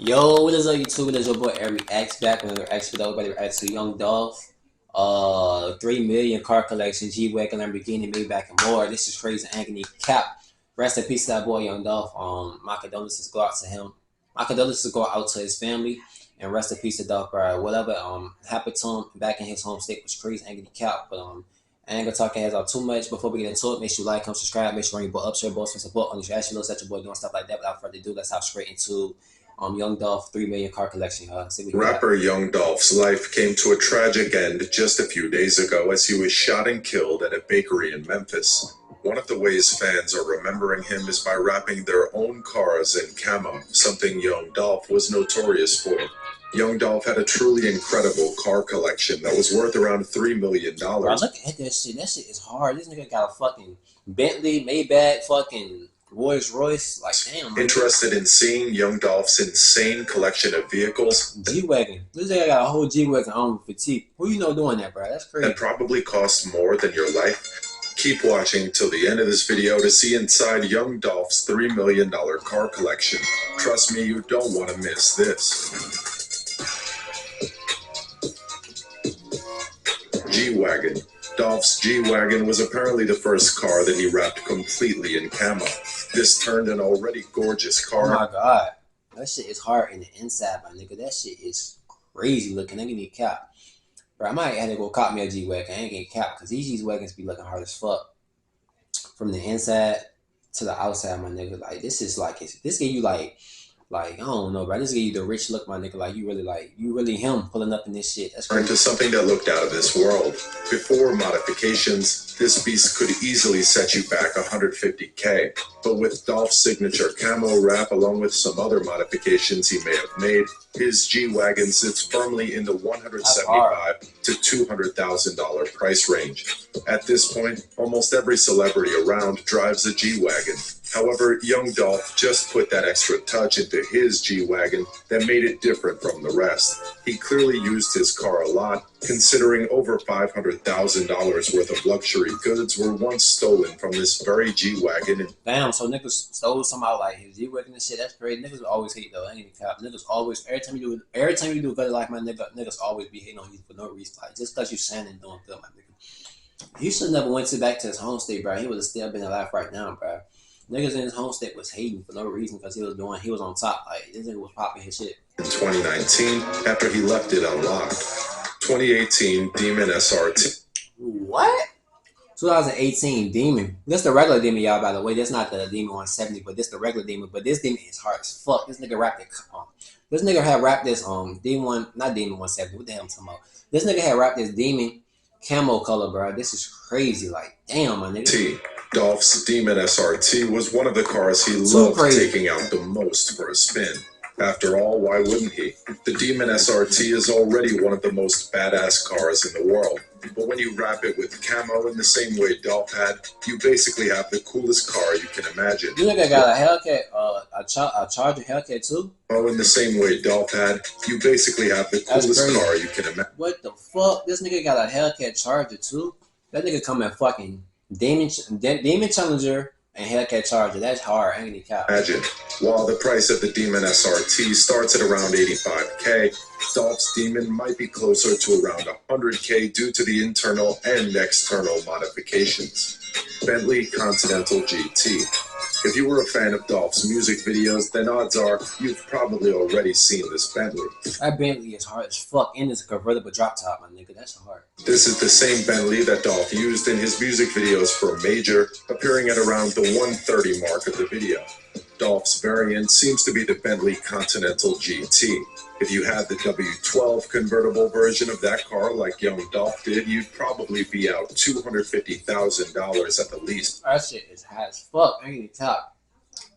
Yo, what is up, YouTube? It is your boy Every X back with another X video. Everybody reacts to Young Dolph. 3 million car collection, G-Wagon, Lamborghini, Maybach, and more. This is crazy. Agony Cap. Rest in peace to that boy, Young Dolph. My condolences go out to him. My condolences go out to his family. And rest in peace to Dolph, bro. Whatever happened to him back in his home state was crazy. Agony Cap. But I ain't gonna talk your heads out too much. Before we get into it, make sure you like, comment, subscribe, make sure you boy up, share, both for support on this reaction. Looks at your boy doing stuff like that. Without further ado, let's hop straight into Young Dolph 3 million car collection. See what Rapper Young Dolph's life came to a tragic end just a few days ago as he was shot and killed at a bakery in Memphis. One of the ways fans are remembering him is by wrapping their own cars in camo, something Young Dolph was notorious for. Young Dolph had a truly incredible car collection that was worth around $3 million. Bro, look at that shit. That shit is hard. This nigga got a fucking Bentley, Maybach, fucking Rolls Royce. Like, damn. Interested in seeing Young Dolph's insane collection of vehicles? G-Wagon. This nigga got a whole G-Wagon on fatigue. Who you know doing that, bro? That's crazy. That probably costs more than your life. Keep watching till the end of this video to see inside Young Dolph's $3 million car collection. Trust me, you don't want to miss this. G-Wagon. Dolph's G-Wagon was apparently the first car that he wrapped completely in camo. This turned an already gorgeous car. Oh my god. That shit is hard in the inside, my nigga. That shit is crazy looking. I need cap. Bro, I might have to go cop me a G-Wagon. I ain't getting cap because these G-Wagons be looking hard as fuck. From the inside to the outside, my nigga. Like, this is like, this give you like, I don't know, bro. This give you the rich look, my nigga. Like, you really him pulling up in this shit. That's crazy. Into something that looked out of this world. Before modifications, this beast could easily set you back $150K. But with Dolph's signature camo wrap, along with some other modifications he may have made, his G-Wagon sits firmly in the $175,000 to $200,000 price range. At this point, almost every celebrity around drives a G-Wagon. However, Young Dolph just put that extra touch into his G-Wagon that made it different from the rest. He clearly used his car a lot, considering over $500,000 worth of luxury goods were once stolen from this very G-Wagon. Damn, so niggas stole somehow like his G-Wagon and shit. That's crazy. Niggas always hate though. I ain't even cap. Niggas always, every time you do good like my nigga, niggas always be hating on you for no reason. Like, just cause you standing doing good, my nigga. He should never went back to his home state, bro. He would have still been alive right now, bro. Niggas in his home state was hating for no reason because he was on top. Like, this nigga was popping his shit. In 2019, after he left it unlocked. 2018 Demon SRT. What? 2018 Demon. This the regular Demon, y'all, by the way. That's not the Demon 170, but this the regular Demon. But this Demon is hard as fuck. This nigga rapped it. This nigga had rapped this Demon, not Demon 170. What the hell I'm talking about? This nigga had rapped this Demon camo color, bro. This is crazy. Like, damn, my nigga. Dolph's Demon SRT was one of the cars he loved taking out the most for a spin. After all, why wouldn't he? The Demon SRT is already one of the most badass cars in the world. But when you wrap it with camo in the same way Dolph had, you basically have the coolest car you can imagine. You nigga got a Hellcat, a Charger Hellcat too? Oh, in the same way Dolph had, you basically have the coolest car you can imagine. What the fuck? This nigga got a Hellcat Charger too? That nigga come in fucking Demon Challenger and Hellcat Charger. That's hard. I ain't gonna cap. Imagine. While the price of the Demon SRT starts at around $85K, Dolph's Demon might be closer to around $100K due to the internal and external modifications. Bentley Continental GT. If you were a fan of Dolph's music videos, then odds are you've probably already seen this Bentley. That Bentley is hard as fuck, and it's a convertible drop top, my nigga. That's hard. This is the same Bentley that Dolph used in his music videos for Major, appearing at around the 130 mark of the video. Dolph's variant seems to be the Bentley Continental GT. If you had the W12 convertible version of that car like Young Dolph did, you'd probably be out $250,000 at the least. That shit is high as fuck. I ain't top.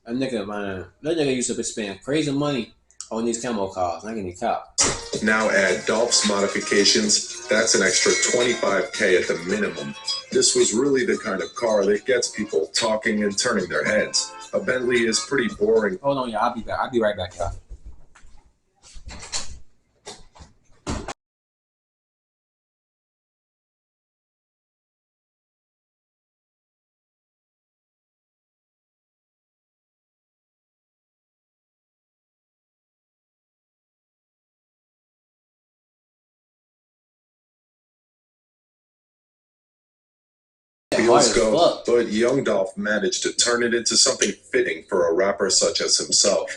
That nigga, man, that nigga used to be spending crazy money on these camo cars. I ain't top. Now add Dolph's modifications, that's an extra $25K at the minimum. This was really the kind of car that gets people talking and turning their heads. A Bentley is pretty boring. Hold on, y'all. I'll be back. I'll be right back, y'all. feels as go, fuck. but young Dolph managed to turn it into something fitting for a rapper such as himself.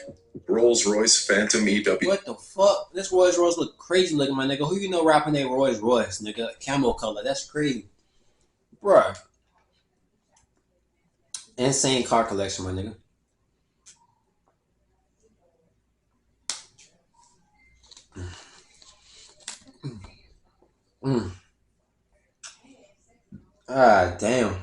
Rolls-Royce Phantom EW. What the fuck? This Rolls Royce look crazy looking, my nigga. Who you know rapping that Rolls Royce, nigga? Camo color. That's crazy. Bruh. Insane car collection, my nigga. Mm. Ah, damn.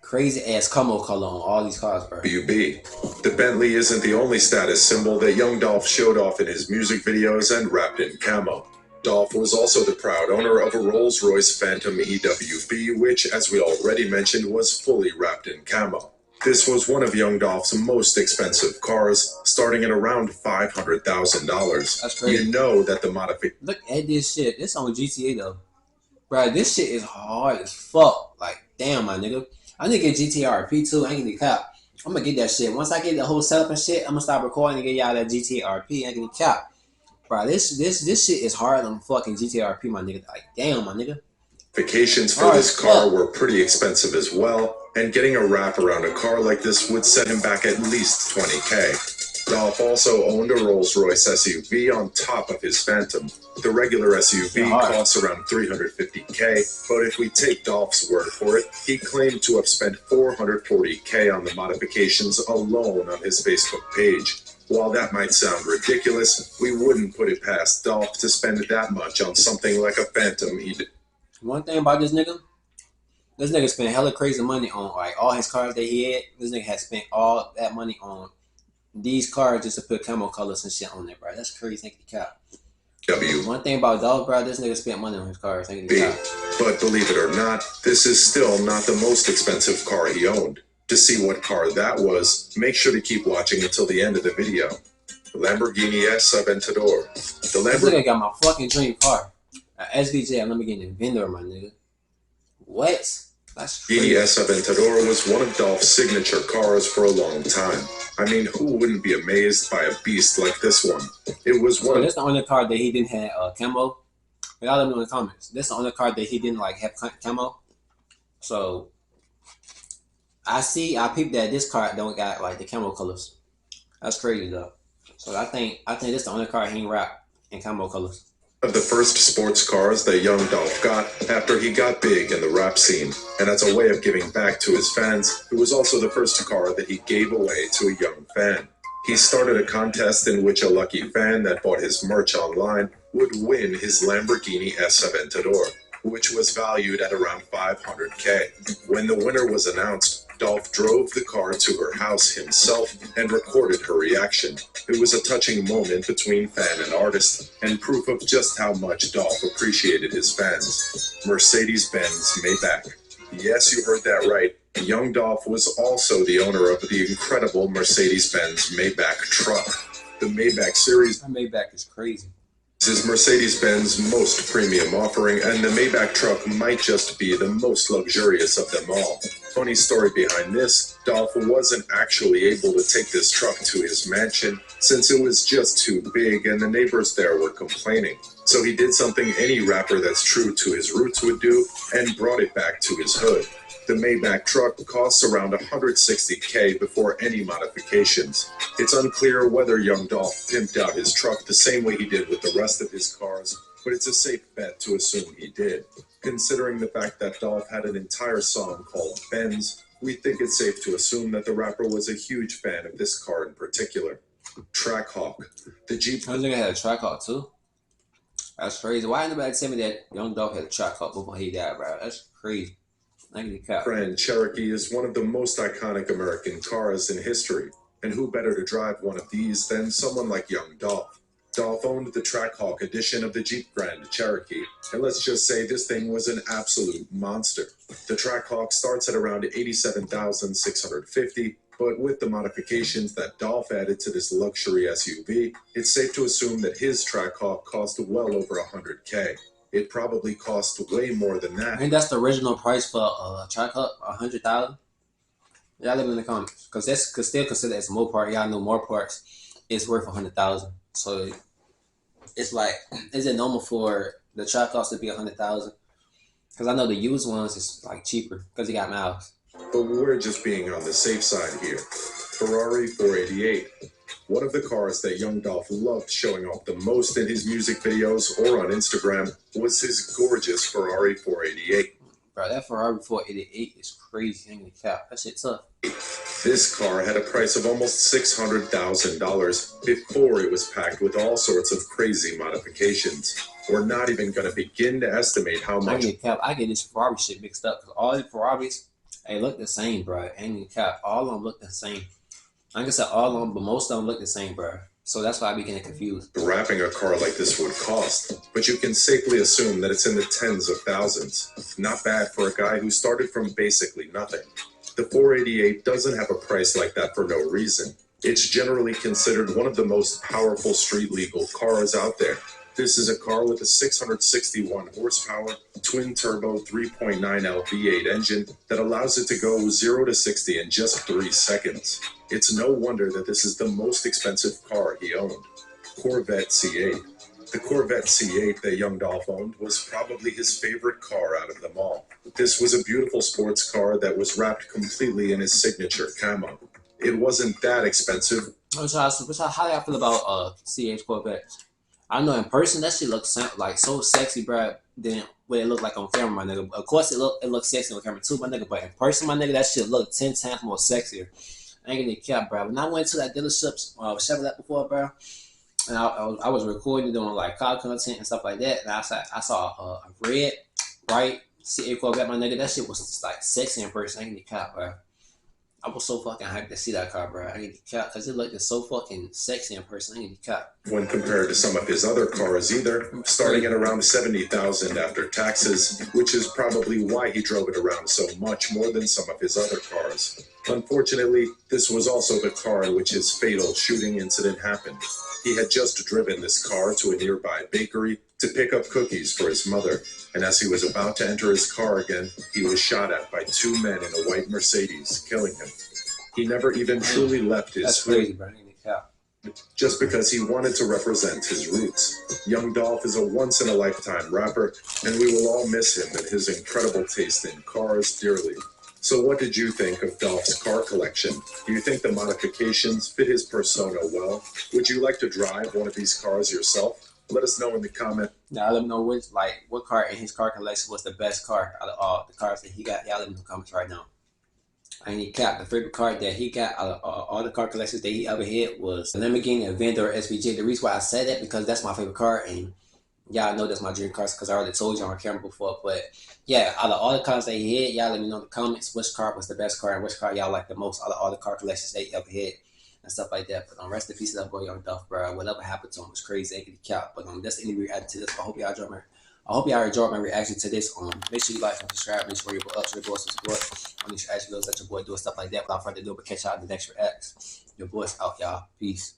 Crazy ass Camo color on all these cars, bro. WB. The Bentley isn't the only status symbol that young Dolph showed off in his music videos and wrapped in camo. Dolph was also the proud owner of a Rolls-Royce Phantom EWB, which, as we already mentioned, was fully wrapped in camo. This was one of young Dolph's most expensive cars, starting at around $500,000. That's crazy. You know that the modification. Look at this shit. This on GTA though. Bro, this shit is hard as fuck. Like, damn, my nigga. I need to get GTRP too. I ain't gonna cap. I'm gonna get that shit. Once I get the whole setup and shit, I'm gonna start recording and get y'all that GTRP. I ain't gonna cap. Bro, this shit is hard on fucking GTRP, my nigga. Like, damn, my nigga. Vacations for this car were pretty expensive as well, and getting a wrap around a car like this would set him back at least $20K. Dolph also owned a Rolls-Royce SUV on top of his Phantom. The regular SUV costs around $350K, but if we take Dolph's word for it, he claimed to have spent $440K on the modifications alone on his Facebook page. While that might sound ridiculous, we wouldn't put it past Dolph to spend that much on something like a Phantom. One thing about this nigga spent hella crazy money on like all his cars that he had. This nigga had spent all that money on these cars just to put camo colors and shit on there, bro. That's crazy. Thank you, cap. One thing about Dolph, bro, this nigga spent money on his cars. Thank you, cap. But believe it or not, this is still not the most expensive car he owned. To see what car that was, make sure to keep watching until the end of the video. Lamborghini S Aventador. This nigga got my fucking dream car. SVJ, I'm gonna get an Vendor, my nigga. What? That's crazy. Lamborghini S Aventador was one of Dolph's signature cars for a long time. I mean, who wouldn't be amazed by a beast like this one? It was one. That's the only car that he didn't have camo. Y'all let me know in the comments. That's the only car that he didn't like have camo. So I peeped that this car don't got like the camo colors. That's crazy though. So I think this the only car he ain't wrapped in camo colors. Of the first sports cars that young Dolph got after he got big in the rap scene, and as a way of giving back to his fans, it was also the first car that he gave away to a young fan. He started a contest in which a lucky fan that bought his merch online would win his Lamborghini S Aventador, which was valued at around $500K. When the winner was announced, Dolph drove the car to her house himself and recorded her reaction. It was a touching moment between fan and artist, and proof of just how much Dolph appreciated his fans. Mercedes-Benz Maybach. Yes, you heard that right. Young Dolph was also the owner of the incredible Mercedes-Benz Maybach truck. The Maybach series. That Maybach is crazy. This is Mercedes-Benz most premium offering, and the Maybach truck might just be the most luxurious of them all. Funny story behind this, Dolph wasn't actually able to take this truck to his mansion since it was just too big and the neighbors there were complaining. So he did something any rapper that's true to his roots would do and brought it back to his hood. The Maybach truck costs around $160K before any modifications. It's unclear whether young Dolph pimped out his truck the same way he did with the rest of his cars, but it's a safe bet to assume he did. Considering the fact that Dolph had an entire song called Benz, we think it's safe to assume that the rapper was a huge fan of this car in particular. Trackhawk. The Jeep. I think I had a Trackhawk too. That's crazy. Why nobody tell me that young Dolph had a Trackhawk before he died, bro? That's crazy. Grand Cherokee is one of the most iconic American cars in history, and who better to drive one of these than someone like young Dolph? Dolph owned the Trackhawk edition of the Jeep Grand Cherokee, and let's just say this thing was an absolute monster. The Trackhawk starts at around $87,650, but with the modifications that Dolph added to this luxury SUV, it's safe to assume that his Trackhawk cost well over $100K. It probably cost way more than that. And that's the original price for a Trackhawk, $100,000. Y'all leave it in the comments, cause that's still considered as more part. Y'all know more parts is worth $100,000. So it's like, is it normal for the Trackhawks to be $100,000? Because I know the used ones is like cheaper because he got miles. But we're just being on the safe side here. Ferrari 488. One of the cars that young Dolph loved showing off the most in his music videos or on Instagram was his gorgeous Ferrari 488. Bro, that Ferrari 488 is crazy. Ain't gonna cap. That shit tough. This car had a price of almost $600,000 before it was packed with all sorts of crazy modifications. We're not even going to begin to estimate how much. I get this Ferrari shit mixed up because all the Ferraris, they look the same, bro. Ain't gonna cap. All of them look the same. Like I said, all of them, but most of them look the same, bro. So that's why I be getting confused. Wrapping a car like this would cost, but you can safely assume that it's in the tens of thousands. Not bad for a guy who started from basically nothing. The 488 doesn't have a price like that for no reason. It's generally considered one of the most powerful street-legal cars out there. This is a car with a 661 horsepower, twin-turbo 3.9L V8 engine that allows it to go 0 to 60 in just 3 seconds. It's no wonder that this is the most expensive car he owned. Corvette C8. The Corvette C8 that young Dolph owned was probably his favorite car out of them all. This was a beautiful sports car that was wrapped completely in his signature camo. It wasn't that expensive. How do y'all feel about CH Corvette? I know in person that shit looks like so sexy, bro, than what it looked like on camera, my nigga. Of course, it looks sexy on camera too, my nigga. But in person, my nigga, that shit looked 10 times more sexier. I ain't gonna cap, bro. When I went to that dealership, Chevrolet before, bro, and I was recording, doing like car content and stuff like that, and I saw a red, bright CA Corvette, my nigga. That shit was just like sexy in person. I ain't gonna cap, bro. I was so fucking hyped to see that car, bro. I ain't gonna cap, because it looked so fucking sexy in person. I ain't gonna cap. When compared to some of his other cars either, starting at around $70,000 after taxes, which is probably why he drove it around so much more than some of his other cars. Unfortunately, this was also the car in which his fatal shooting incident happened. He had just driven this car to a nearby bakery to pick up cookies for his mother, and as he was about to enter his car again, he was shot at by 2 men in a white Mercedes, killing him. He never even truly left his That's crazy, bro. I ain't gonna cap. Just because he wanted to represent his roots. Young Dolph is a once-in-a-lifetime rapper, and we will all miss him and his incredible taste in cars dearly. So what did you think of Dolph's car collection? Do you think the modifications fit his persona well? Would you like to drive one of these cars yourself? Let us know in the comment. Now let me know what car in his car collection was the best car out of all the cars that he got. Y'all let me know in the comments right now. I ain't cap. The favorite car that he got out of all the car collections that he ever had was the Lamborghini Aventador SVJ. The reason why I said that because that's my favorite car, and y'all know that's my dream car because I already told you on camera before. But yeah, out of all the cars that he had, y'all let me know in the comments which car was the best car and which car y'all like the most out of all the car collections that he ever had and stuff like that. But rest in peace, that boy Young Dolph, bro. Whatever happened to him was crazy. Ain't gonna count. But that's the end of the reaction to this. I hope y'all enjoyed my reaction to this. Make sure you like and subscribe. Make sure you put up to your boys some support on these reaction videos that your boy do and stuff like that. Without further ado, but catch y'all in the next react. Your boys out, y'all. Peace.